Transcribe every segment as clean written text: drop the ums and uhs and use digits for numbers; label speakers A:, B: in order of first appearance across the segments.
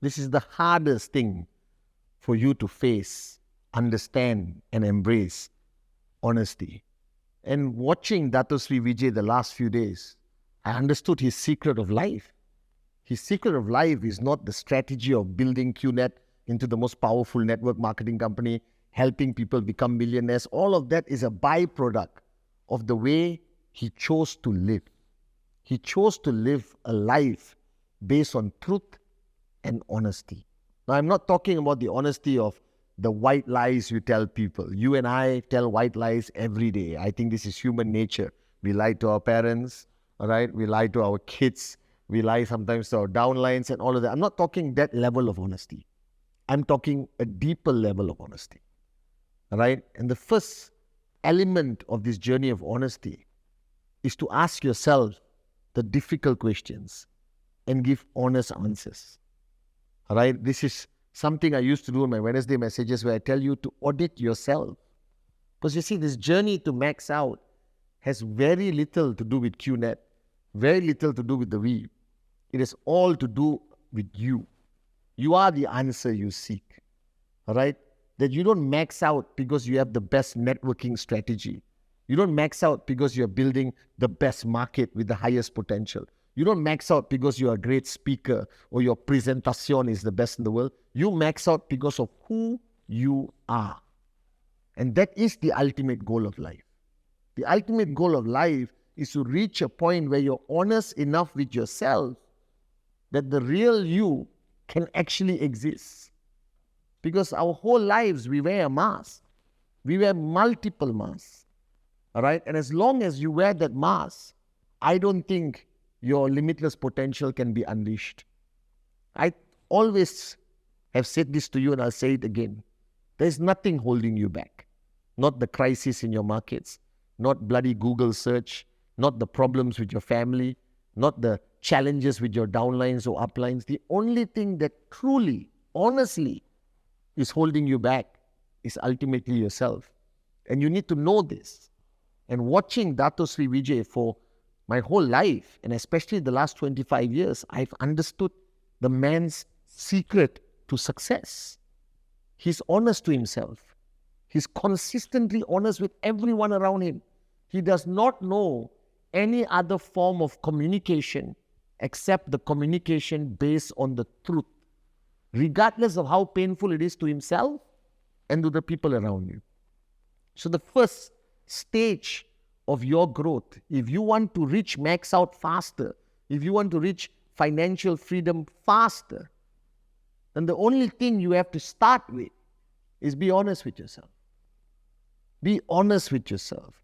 A: This is the hardest thing for you to face, understand, and embrace: honesty. And watching Dato Sri Vijay the last few days, I understood his secret of life. His secret of life is not the strategy of building QNet into the most powerful network marketing company, helping people become millionaires. All of that is a byproduct of the way he chose to live. He chose to live a life based on truth and honesty. Now, I'm not talking about the honesty of the white lies you tell people. You and I tell white lies every day. I think this is human nature. We lie to our parents, all right? We lie to our kids. We lie sometimes to our downlines and all of that. I'm not talking that level of honesty. I'm talking a deeper level of honesty, all right? And the first element of this journey of honesty is to ask yourself the difficult questions and give honest answers. All right, this is something I used to do in my Wednesday messages, where I tell you to audit yourself. Because you see, this journey to max out has very little to do with QNet, very little to do with the we. It is all to do with you. You are the answer you seek. All right, that you don't max out because you have the best networking strategy. You don't max out because you're building the best market with the highest potential. You don't max out because you're a great speaker or your presentation is the best in the world. You max out because of who you are. And that is the ultimate goal of life. The ultimate goal of life is to reach a point where you're honest enough with yourself that the real you can actually exist. Because our whole lives, we wear a mask. We wear multiple masks. All right? And as long as you wear that mask, I don't think your limitless potential can be unleashed. I always have said this to you, and I'll say it again. There's nothing holding you back. Not the crisis in your markets, not bloody Google search, not the problems with your family, not the challenges with your downlines or uplines. The only thing that truly, honestly, is holding you back is ultimately yourself. And you need to know this. And watching Dato Sri Vijay for my whole life, and especially the last 25 years, I've understood the man's secret to success. He's honest to himself. He's consistently honest with everyone around him. He does not know any other form of communication except the communication based on the truth, regardless of how painful it is to himself and to the people around you. So the first stage of your growth, if you want to reach max out faster, if you want to reach financial freedom faster, then the only thing you have to start with is be honest with yourself. Be honest with yourself.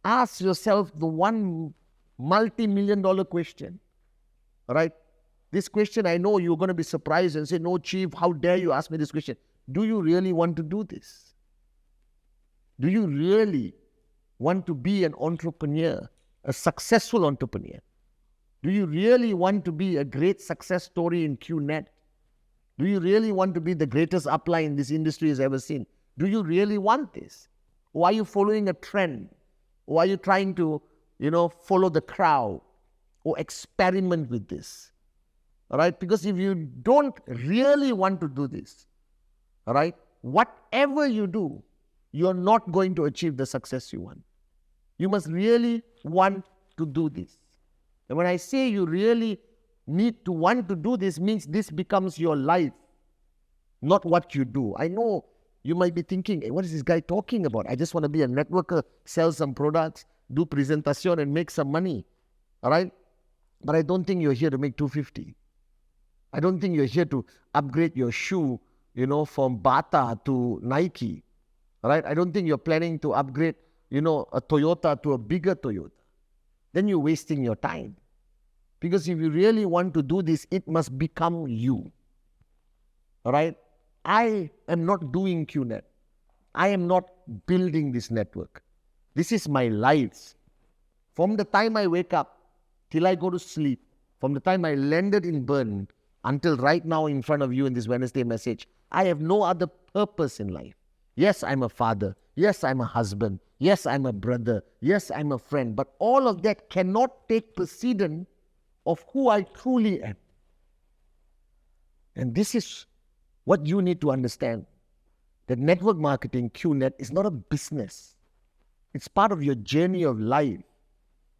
A: Ask yourself the one multi-million-dollar question. All right? This question, I know you're going to be surprised and say, "No, Chief, how dare you ask me this question?" Do you really want to do this? Do you really want to be an entrepreneur, a successful entrepreneur? Do you really want to be a great success story in QNet? Do you really want to be the greatest upline this industry has ever seen? Do you really want this? Or are you following a trend? Or are you trying to, follow the crowd or experiment with this? All right? Because if you don't really want to do this, all right, whatever you do, you're not going to achieve the success you want. You must really want to do this. And when I say you really need to want to do this, means this becomes your life, not what you do. I know you might be thinking, "Hey, what is this guy talking about? I just want to be a networker, sell some products, do presentation and make some money." All right? But I don't think you're here to make 250. I don't think you're here to upgrade your shoe, from Bata to Nike. All right? I don't think you're planning to upgrade, a Toyota to a bigger Toyota. Then you're wasting your time. Because if you really want to do this, it must become you. All right? I am not doing QNet. I am not building this network. This is my life. From the time I wake up till I go to sleep, from the time I landed in Bern until right now in front of you in this Wednesday message, I have no other purpose in life. Yes, I'm a father. Yes, I'm a husband. Yes, I'm a brother. Yes, I'm a friend. But all of that cannot take precedence of who I truly am. And this is what you need to understand. That network marketing, QNet, is not a business. It's part of your journey of life.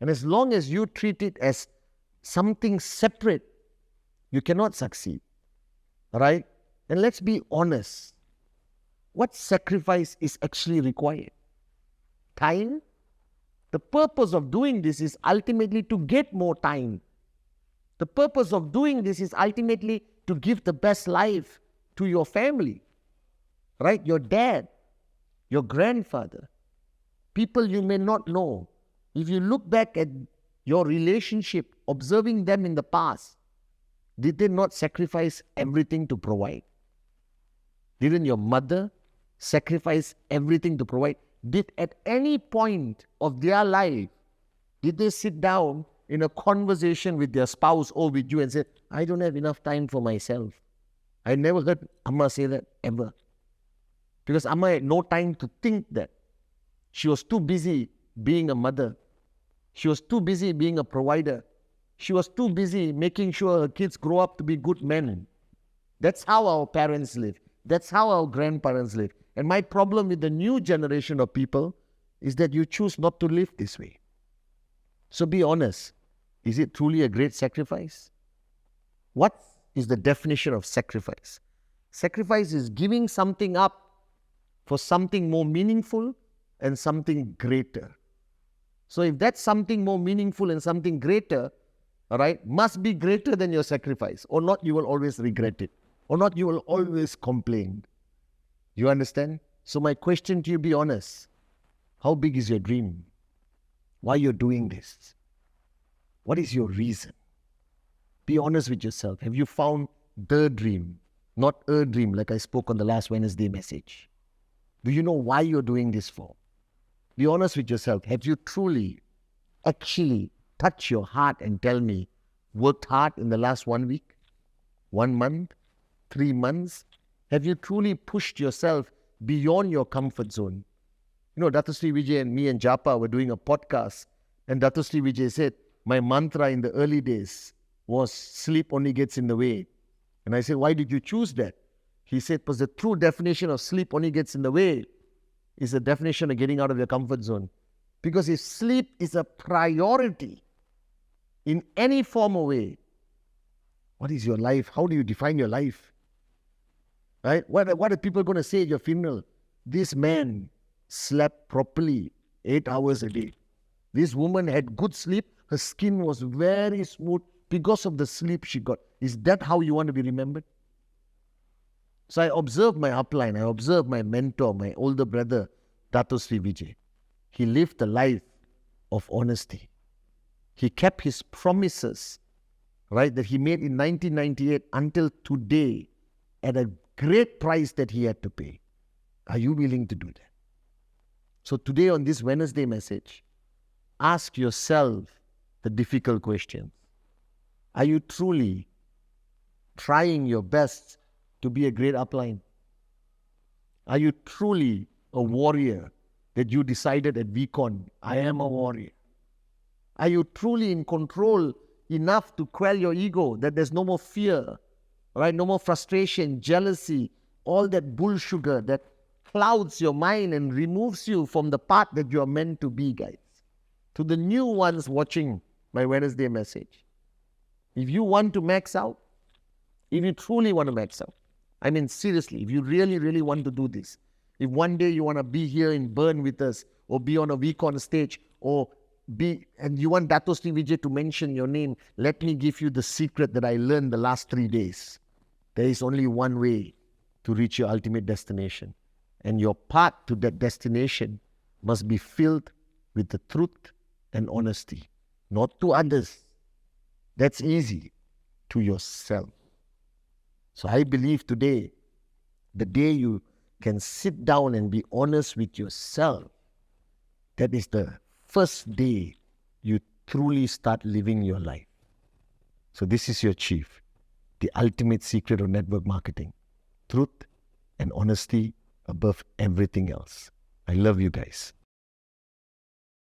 A: And as long as you treat it as something separate, you cannot succeed. Right? And let's be honest. What sacrifice is actually required? Time? The purpose of doing this is ultimately to get more time. The purpose of doing this is ultimately to give the best life to your family. Right? Your dad, your grandfather, people you may not know. If you look back at your relationship, observing them in the past, did they not sacrifice everything to provide? Didn't your mother sacrifice everything to provide? Did at any point of their life, did they sit down in a conversation with their spouse or with you and say, I don't have enough time for myself? I never heard Amma say that ever. Because Amma had no time to think that. She was too busy being a mother. She was too busy being a provider. She was too busy making sure her kids grow up to be good men. That's how our parents live. That's how our grandparents live. And my problem with the new generation of people is that you choose not to live this way. So be honest. Is it truly a great sacrifice? What is the definition of sacrifice? Sacrifice is giving something up for something more meaningful and something greater. So if that's something more meaningful and something greater, all right, must be greater than your sacrifice, or not you will always regret it, or not you will always complain. You understand? So my question to you, be honest. How big is your dream? Why you're doing this? What is your reason? Be honest with yourself. Have you found the dream, not a dream like I spoke on the last Wednesday message? Do you know why you're doing this for? Be honest with yourself. Have you truly, actually touched your heart and tell me, worked hard in the last 1 week, 1 month, 3 months? Have you truly pushed yourself beyond your comfort zone? You know, Dato Sri Vijay and me and Japa were doing a podcast, and Dato Sri Vijay said, my mantra in the early days was sleep only gets in the way. And I said, why did you choose that? He said, because the true definition of sleep only gets in the way is the definition of getting out of your comfort zone. Because if sleep is a priority in any form or way, what is your life? How do you define your life? Right? What are people going to say at your funeral? This man slept properly 8 hours a day. This woman had good sleep. Her skin was very smooth because of the sleep she got. Is that how you want to be remembered? So I observed my upline. I observed my mentor, my older brother, Dato Sri Vijay. He lived a life of honesty. He kept his promises, right, that he made in 1998 until today at a great price that he had to pay. Are you willing to do that? So today on this Wednesday message, ask yourself the difficult questions. Are you truly trying your best to be a great upline? Are you truly a warrior that you decided at VCon, I am a warrior? Are you truly in control enough to quell your ego, that there's no more fear, right? No more frustration, jealousy, all that bull sugar that clouds your mind and removes you from the path that you are meant to be, guys. To the new ones watching my Wednesday message, if you want to max out, if you truly want to max out, I mean seriously, if you really, really want to do this, if one day you want to be here in Bern with us, or be on a VCon stage, and you want Dato Sri Vijay to mention your name, let me give you the secret that I learned the last 3 days. There is only one way to reach your ultimate destination. And your path to that destination must be filled with the truth and honesty. Not to others. That's easy. To yourself. So I believe today, the day you can sit down and be honest with yourself, that is the first day you truly start living your life. So this is your chief, the ultimate secret of network marketing. Truth and honesty above everything else. I love you guys.